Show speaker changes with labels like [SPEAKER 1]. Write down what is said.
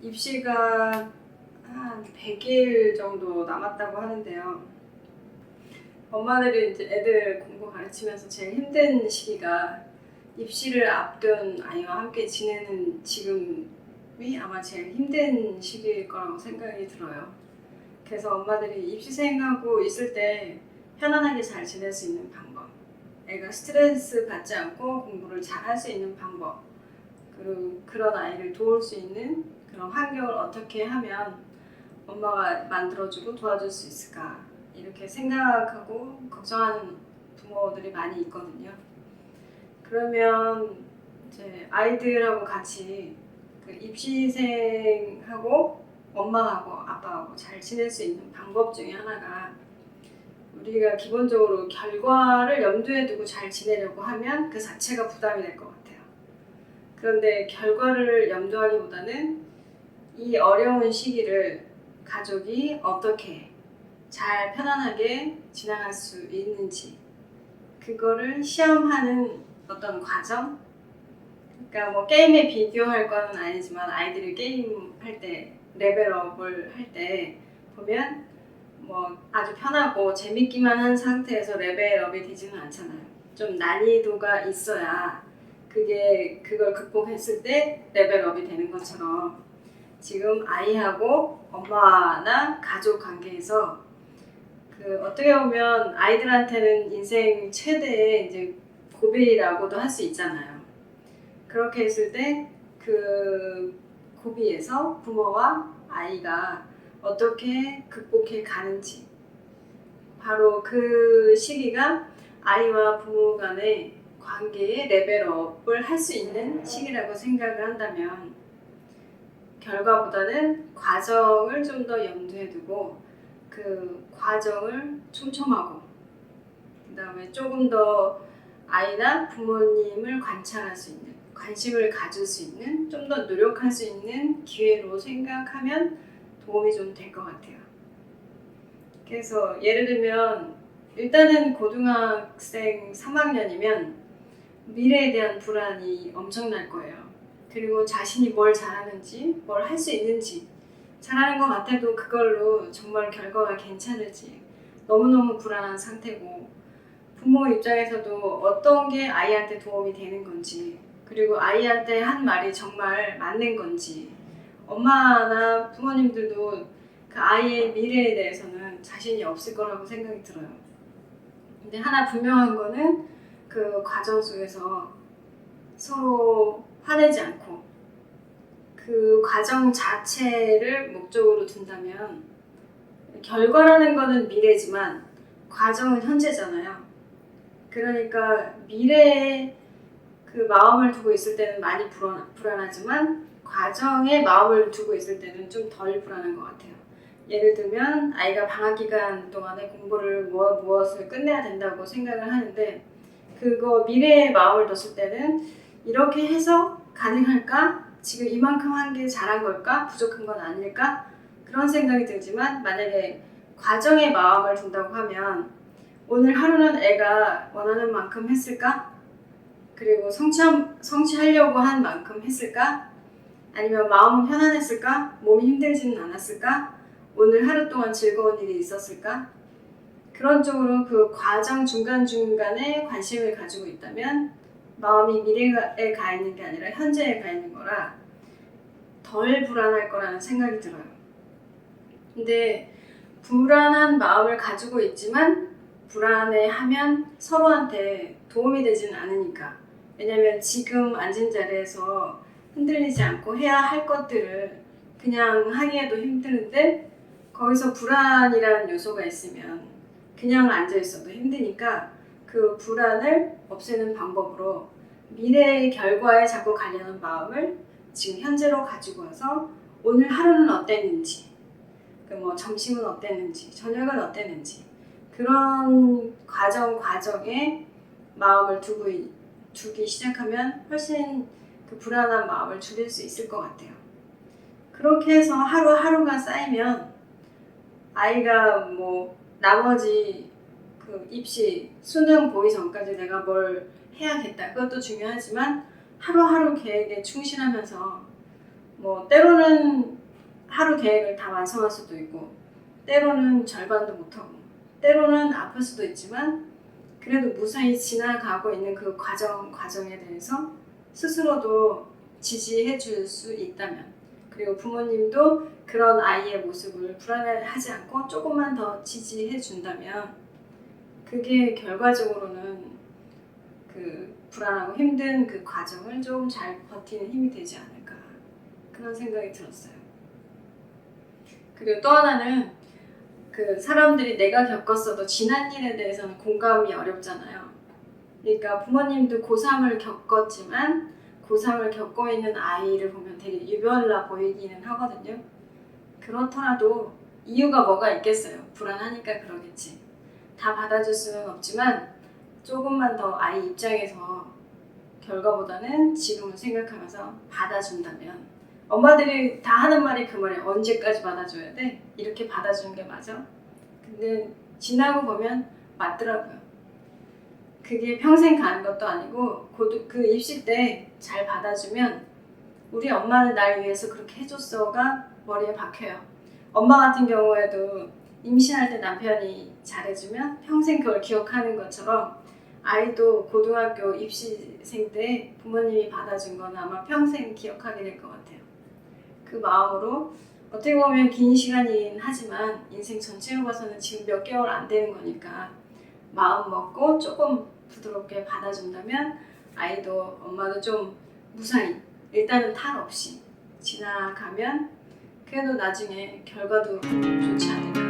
[SPEAKER 1] 입시가 한 100일 정도 남았다고 하는데요. 엄마들이 이제 애들 공부 가르치면서 제일 힘든 시기가 입시를 앞둔 아이와 함께 지내는 지금이 아마 제일 힘든 시기일 거라고 생각이 들어요. 그래서 엄마들이 입시생하고 있을 때 편안하게 잘 지낼 수 있는 방법, 애가 스트레스 받지 않고 공부를 잘 할 수 있는 방법, 그리고 그런 아이를 도울 수 있는 그런 환경을 어떻게 하면 엄마가 만들어주고 도와줄 수 있을까, 이렇게 생각하고 걱정하는 부모들이 많이 있거든요. 그러면 이제 아이들하고 같이 그 입시생하고 엄마하고 아빠하고 잘 지낼 수 있는 방법 중에 하나가, 우리가 기본적으로 결과를 염두에 두고 잘 지내려고 하면 그 자체가 부담이 될 것 같아요. 그런데 결과를 염두하기보다는 이 어려운 시기를 가족이 어떻게 잘 편안하게 지나갈 수 있는지, 그거를 시험하는 어떤 과정? 그러니까 뭐 게임에 비교할 건 아니지만 아이들이 게임 할 때, 레벨업을 할 때 보면 뭐 아주 편하고 재밌기만 한 상태에서 레벨업이 되지는 않잖아요. 좀 난이도가 있어야 그걸 극복했을 때 레벨업이 되는 것처럼, 지금 아이하고 엄마나 가족 관계에서 어떻게 보면 아이들한테는 인생 최대의 이제 고비라고도 할 수 있잖아요. 그렇게 했을 때 그 고비에서 부모와 아이가 어떻게 극복해 가는지, 바로 그 시기가 아이와 부모 간의 관계의 레벨업을 할 수 있는 시기라고 생각을 한다면, 결과보다는 과정을 좀 더 염두에 두고 그 과정을 촘촘하고, 그 다음에 조금 더 아이나 부모님을 관찰할 수 있는, 관심을 가질 수 있는, 좀 더 노력할 수 있는 기회로 생각하면 도움이 좀 될 것 같아요. 그래서 예를 들면 일단은 고등학생 3학년이면 미래에 대한 불안이 엄청날 거예요. 그리고 자신이 뭘 잘하는지, 뭘 할 수 있는지, 잘하는 것 같아도 그걸로 정말 결과가 괜찮을지 너무너무 불안한 상태고, 부모 입장에서도 어떤 게 아이한테 도움이 되는 건지, 그리고 아이한테 한 말이 정말 맞는 건지, 엄마나 부모님들도 그 아이의 미래에 대해서는 자신이 없을 거라고 생각이 들어요. 근데 하나 분명한 거는 그 과정 속에서 서로 화내지 않고 그 과정 자체를 목적으로 둔다면, 결과라는 거는 미래지만 과정은 현재잖아요. 그러니까 미래에 그 마음을 두고 있을 때는 많이 불안하지만 과정에 마음을 두고 있을 때는 좀 덜 불안한 것 같아요. 예를 들면 아이가 방학 기간 동안에 공부를 무엇을 끝내야 된다고 생각을 하는데, 그거 미래에 마음을 뒀을 때는 이렇게 해서 가능할까? 지금 이만큼 한 게 잘한 걸까? 부족한 건 아닐까? 그런 생각이 들지만, 만약에 과정에 마음을 둔다고 하면 오늘 하루는 애가 원하는 만큼 했을까? 그리고 성취하려고 한 만큼 했을까? 아니면 마음은 편안했을까? 몸이 힘들지는 않았을까? 오늘 하루 동안 즐거운 일이 있었을까? 그런 쪽으로 그 과정 중간중간에 관심을 가지고 있다면, 마음이 미래에 가 있는 게 아니라 현재에 가 있는 거라 덜 불안할 거라는 생각이 들어요. 근데 불안한 마음을 가지고 있지만 불안해하면 서로한테 도움이 되지는 않으니까. 왜냐면 지금 앉은 자리에서 흔들리지 않고 해야 할 것들을 그냥 하기에도 힘드는데, 거기서 불안이라는 요소가 있으면 그냥 앉아 있어도 힘드니까, 그 불안을 없애는 방법으로 미래의 결과에 자꾸 가려는 마음을 지금 현재로 가지고 와서 오늘 하루는 어땠는지, 뭐 점심은 어땠는지, 저녁은 어땠는지, 그런 과정에 마음을 두기 시작하면 훨씬 그 불안한 마음을 줄일 수 있을 것 같아요. 그렇게 해서 하루하루가 쌓이면 아이가 뭐 나머지 그 입시, 수능 보기 전까지 내가 뭘 해야겠다, 그것도 중요하지만 하루하루 계획에 충실하면서 뭐 때로는 하루 계획을 다 완성할 수도 있고 때로는 절반도 못하고 때로는 아플 수도 있지만 그래도 무사히 지나가고 있는 그 과정에 대해서 스스로도 지지해 줄 수 있다면, 그리고 부모님도 그런 아이의 모습을 불안해하지 않고 조금만 더 지지해 준다면 그게 결과적으로는 그 불안하고 힘든 그 과정을 좀 잘 버티는 힘이 되지 않을까, 그런 생각이 들었어요. 그리고 또 하나는 그 사람들이 내가 겪었어도 지난 일에 대해서는 공감이 어렵잖아요. 그러니까 부모님도 고3을 겪었지만 고3을 겪고 있는 아이를 보면 되게 유별나 보이기는 하거든요. 그렇더라도 이유가 뭐가 있겠어요. 불안하니까 그러겠지. 다 받아줄 수는 없지만 조금만 더 아이 입장에서 결과보다는 지금을 생각하면서 받아준다면, 엄마들이 다 하는 말이 그 말이야. 언제까지 받아줘야 돼? 이렇게 받아주는 게 맞아? 근데 지나고 보면 맞더라고요. 그게 평생 가는 것도 아니고 그 입시 때 잘 받아주면 우리 엄마는 날 위해서 그렇게 해줬어가 머리에 박혀요. 엄마 같은 경우에도 임신할 때 남편이 잘해주면 평생 그걸 기억하는 것처럼 아이도 고등학교 입시생 때 부모님이 받아준 건 아마 평생 기억하게 될 것 같아요. 그 마음으로 어떻게 보면 긴 시간이긴 하지만 인생 전체로 봐서는 지금 몇 개월 안 되는 거니까 마음 먹고 조금 부드럽게 받아준다면 아이도 엄마도 좀 무사히 일단은 탈 없이 지나가면 그래도 나중에 결과도 좋지 않을까.